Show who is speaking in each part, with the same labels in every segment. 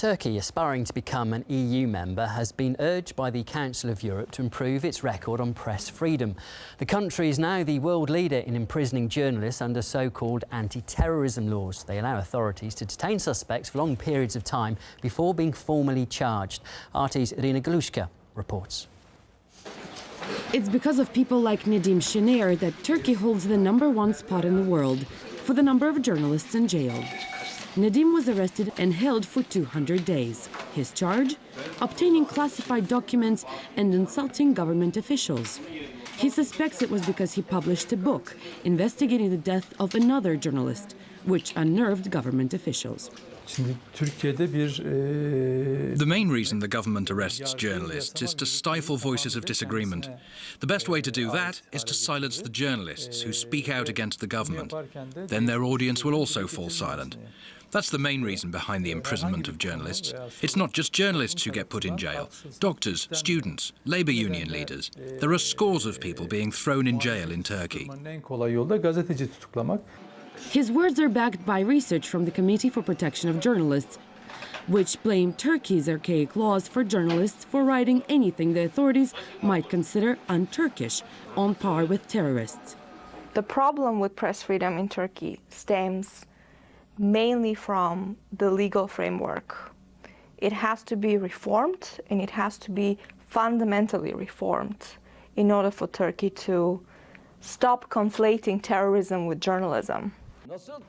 Speaker 1: Turkey, aspiring to become an EU member, has been urged by the Council of Europe to improve its record on press freedom. The country is now the world leader in imprisoning journalists under so-called anti-terrorism laws. They allow authorities to detain suspects for long periods of time before being formally charged. RT's Irina Galushka reports.
Speaker 2: It's because of people like Nedim Şener that Turkey holds the #1 spot in the world for the number of journalists in jail. Nedim was arrested and held for 200 days. His charge? Obtaining classified documents and insulting government officials. He suspects it was because he published a book investigating the death of another journalist, which unnerved government officials.
Speaker 3: The main reason the government arrests journalists is to stifle voices of disagreement. The best way to do that is to silence the journalists who speak out against the government. Then their audience will also fall silent. That's the main reason behind the imprisonment of journalists. It's not just journalists who get put in jail. Doctors, students, labor union leaders. There are scores of people being thrown in jail in Turkey.
Speaker 2: His words are backed by research from the Committee for Protection of Journalists, which blamed Turkey's archaic laws for journalists for writing anything the authorities might consider un-Turkish, on par with terrorists.
Speaker 4: The problem with press freedom in Turkey stems mainly from the legal framework. It has to be reformed, and it has to be fundamentally reformed in order for Turkey to stop conflating terrorism with journalism.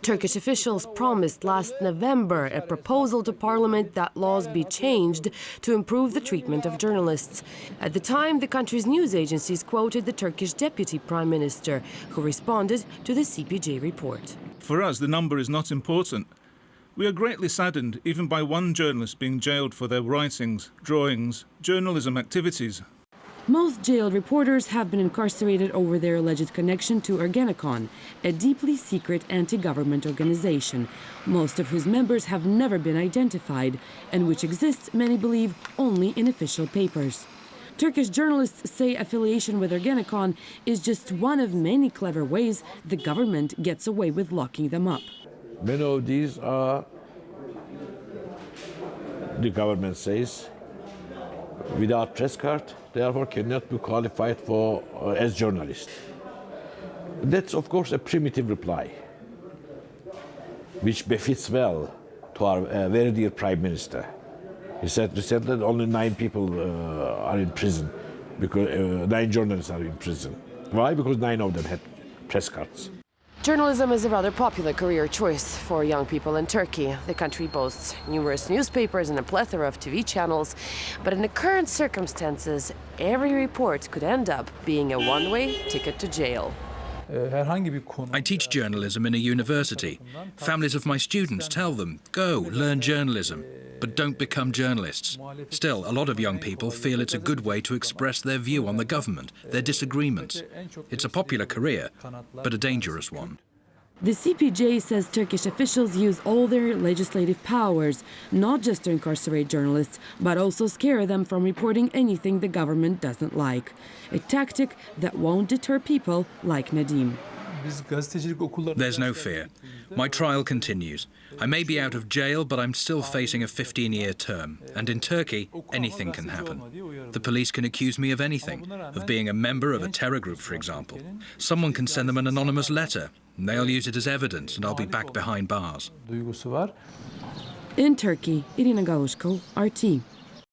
Speaker 2: Turkish officials promised last November a proposal to parliament that laws be changed to improve the treatment of journalists. At the time, the country's news agencies quoted the Turkish deputy prime minister, who responded to the CPJ report.
Speaker 5: For us, the number is not important. We are greatly saddened even by one journalist being jailed for their writings, drawings, journalism activities.
Speaker 2: Most jailed reporters have been incarcerated over their alleged connection to Ergenekon, a deeply secret anti-government organization, most of whose members have never been identified, and which exists, many believe, only in official papers. Turkish journalists say affiliation with Ergenekon is just one of many clever ways the government gets away with locking them up.
Speaker 6: Many of these are, the government says, without press card, therefore cannot be qualified for as journalists. That's of course a primitive reply, which befits well to our very dear Prime Minister. He said recently that only 9 people are in prison, because 9 journalists are in prison. Why? Because 9 of them had press cards.
Speaker 2: Journalism is a rather popular career choice for young people in Turkey. The country boasts numerous newspapers and a plethora of TV channels. But in the current circumstances, every report could end up being a one-way ticket to jail.
Speaker 3: I teach journalism in a university. Families of my students tell them, go, learn journalism, but don't become journalists. Still, a lot of young people feel it's a good way to express their view on the government, their disagreements. It's a popular career, but a dangerous one.
Speaker 2: The CPJ says Turkish officials use all their legislative powers, not just to incarcerate journalists, but also scare them from reporting anything the government doesn't like. A tactic that won't deter people like Nedim.
Speaker 3: There's no fear. My trial continues. I may be out of jail, but I'm still facing a 15-year term. And in Turkey, anything can happen. The police can accuse me of anything, of being a member of a terror group, for example. Someone can send them an anonymous letter, and they'll use it as evidence, and I'll be back behind bars.
Speaker 2: In Turkey, Irina Galushka, RT.